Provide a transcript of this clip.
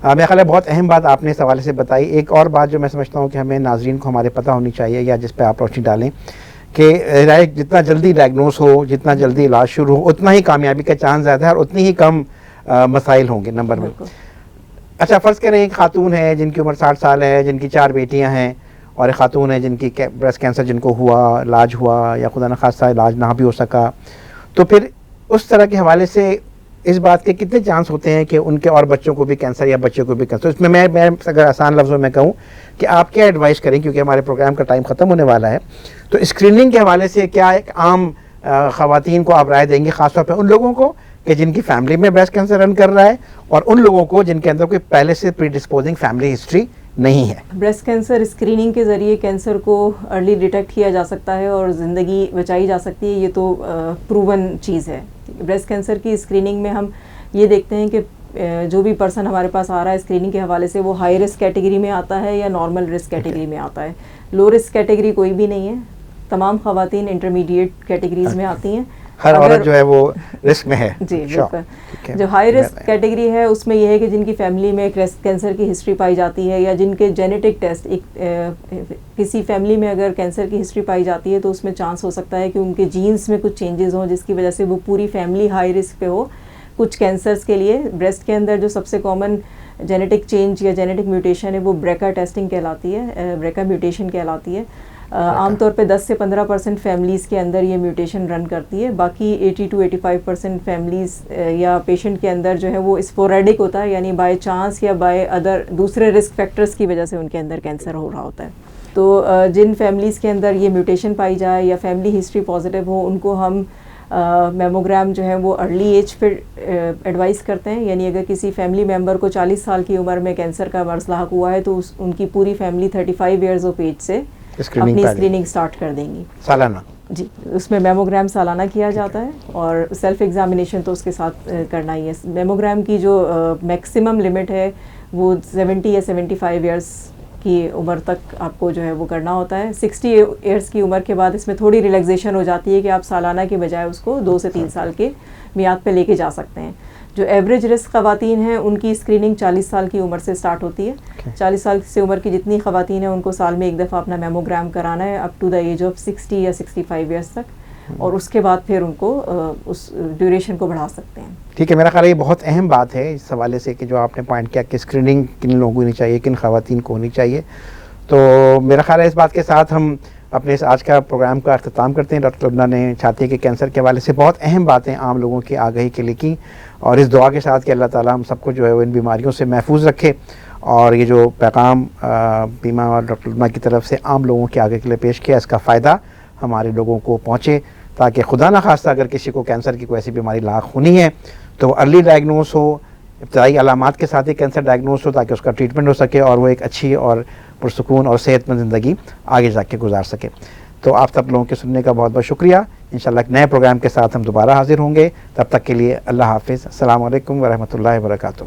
میرا خیال ہے بہت اہم بات آپ نے اس حوالے سے بتائی. ایک اور بات جو میں سمجھتا ہوں کہ ہمیں ناظرین کو ہمارے پتہ ہونی چاہیے یا جس پہ آپ روشنی ڈالیں کہ جتنا جلدی ڈائگنوز ہو, جتنا جلدی علاج شروع ہو, اتنا ہی کامیابی کا چانس زیادہ ہے اور اتنی ہی کم مسائل ہوں گے نمبر میں. اچھا فرض کریں ایک خاتون ہے جن کی عمر 60 سال ہے, جن کی 4 بیٹیاں ہیں, اور ایک خاتون ہے جن کی بریسٹ کینسر جن کو ہوا, علاج ہوا یا خدا نخواستہ علاج نہ بھی ہو سکا, تو پھر اس طرح کے حوالے سے اس بات کے کتنے چانس ہوتے ہیں کہ ان کے اور بچوں کو بھی کینسر یا بچوں کو بھی کینسر؟ اس میں میں اگر آسان لفظوں میں کہوں کہ آپ کیا ایڈوائز کریں, کیونکہ ہمارے پروگرام کا ٹائم ختم ہونے والا ہے, تو اسکریننگ کے حوالے سے کیا ایک عام خواتین کو آپ رائے دیں گے, خاص طور پہ ان لوگوں کو کہ جن کی فیملی میں بریسٹ کینسر رن کر رہا ہے, اور ان لوگوں کو جن کے اندر کوئی پہلے سے پری ڈسپوزنگ فیملی ہسٹری نہیں ہے؟ بریسٹ کینسر اسکریننگ کے ذریعے کینسر کو ارلی ڈیٹیکٹ کیا جا سکتا ہے اور زندگی بچائی جا سکتی ہے, یہ تو پروون چیز ہے. بریسٹ کینسر کی اسکریننگ میں ہم یہ دیکھتے ہیں کہ جو بھی پرسن ہمارے پاس آ رہا ہے اسکریننگ کے حوالے سے وہ ہائی رسک کیٹیگری میں آتا ہے یا نارمل رسک کیٹیگری میں آتا ہے. لو رسک کیٹیگری کوئی بھی نہیں ہے, تمام خواتین انٹرمیڈیٹ کیٹیگریز میں آتی ہیں. ہر عورت جو ہے وہ رسک میں ہے. جی بالکل. جو ہائی رسک کیٹیگری ہے اس میں یہ ہے کہ جن کی فیملی میں کینسر کی ہسٹری پائی جاتی ہے, یا جن کے جینیٹک ٹیسٹ کسی فیملی میں اگر کینسر کی ہسٹری پائی جاتی ہے تو اس میں چانس ہو سکتا ہے کہ ان کے جینز میں کچھ چینجز ہوں جس کی وجہ سے وہ پوری فیملی ہائی رسک پہ ہو. کچھ کینسرز کے لیے بریسٹ کے اندر جو سب سے کامن جینیٹک چینج یا جینیٹک میوٹیشن ہے وہ بریکا ٹیسٹنگ کہلاتی ہے, بریکا میوٹیشن کہلاتی ہے. عام طور پہ 10 سے 15% فیملیز کے اندر یہ میوٹیشن رن کرتی ہے. باقی 80 to 85% فیملیز یا پیشنٹ کے اندر جو ہے وہ اسپوریڈک ہوتا ہے, یعنی بائی چانس یا بائی ادر دوسرے رسک فیکٹرز کی وجہ سے ان کے اندر کینسر ہو رہا ہوتا ہے. تو جن فیملیز کے اندر یہ میوٹیشن پائی جائے یا فیملی ہسٹری پازیٹیو ہو, ان کو ہم میموگرام جو ہے وہ ارلی ایج پہ ایڈوائز کرتے ہیں. یعنی اگر کسی فیملی ممبر کو 40 سال کی عمر میں کینسر کا مرض لاحق ہوا ہے تو ان کی پوری فیملی 35 ایئرز آف ایج سے اپنی اسکریننگ سٹارٹ کر دیں گی سالانہ. جی اس میں میموگرام سالانہ کیا جاتا ہے اور سیلف ایگزامینیشن تو اس کے ساتھ کرنا ہی ہے. میموگرام کی جو میکسیمم لمٹ ہے وہ 70 یا 75 ایئرس کی عمر تک آپ کو جو ہے وہ کرنا ہوتا ہے. 60 ایئرس کی عمر کے بعد اس میں تھوڑی ریلیکسیشن ہو جاتی ہے کہ آپ سالانہ کے بجائے اس کو 2 سے 3 سال کے میعاد پہ لے کے جا سکتے ہیں. جو ایوریج رسک خواتین ہیں ان کی اسکریننگ 40 سال کی عمر سے سٹارٹ ہوتی ہے. 40 سال سے عمر کی جتنی خواتین ہیں ان کو سال میں ایک دفعہ اپنا میموگرام کرانا ہے up to the age of 60 یا 65 ایئرس تک, اور اس کے بعد پھر ان کو اس ڈیوریشن کو بڑھا سکتے ہیں. ٹھیک ہے, میرا خیال ہے یہ بہت اہم بات ہے اس حوالے سے کہ جو آپ نے پوائنٹ کیا کہ اسکریننگ کن لوگوں کو ہونی چاہیے, کن خواتین کو ہونی چاہیے. تو میرا خیال ہے اس بات کے ساتھ ہم اپنے اس آج کا پروگرام کا اختتام کرتے ہیں. ڈاکٹر لبنہ نے چھاتی کے کینسر کے حوالے سے بہت اہم باتیں عام لوگوں کی آگہی کے لیے کی, اور اس دعا کے ساتھ کہ اللہ تعالیٰ ہم سب کو جو ہے وہ ان بیماریوں سے محفوظ رکھے, اور یہ جو پیغام بیمہ اور ڈاکٹر لبنہ کی طرف سے عام لوگوں کے آگے کے لیے پیش کیا, اس کا فائدہ ہمارے لوگوں کو پہنچے, تاکہ خدا نہ خواستہ اگر کسی کو کینسر کی کوئی ایسی بیماری لاحق ہونی ہے تو ارلی ڈائگنوز ہو, ابتدائی علامات کے ساتھ ہی کینسر ڈائگنوز ہو, تاکہ اس کا ٹریٹمنٹ ہو سکے اور وہ ایک اچھی اور پرسکون اور صحت مند زندگی آگے جا کے گزار سکے. تو آپ سب لوگوں کے سننے کا بہت بہت شکریہ. انشاءاللہ ایک نئے پروگرام کے ساتھ ہم دوبارہ حاضر ہوں گے. تب تک کے لیے اللہ حافظ. السلام علیکم ورحمۃ اللہ وبرکاتہ.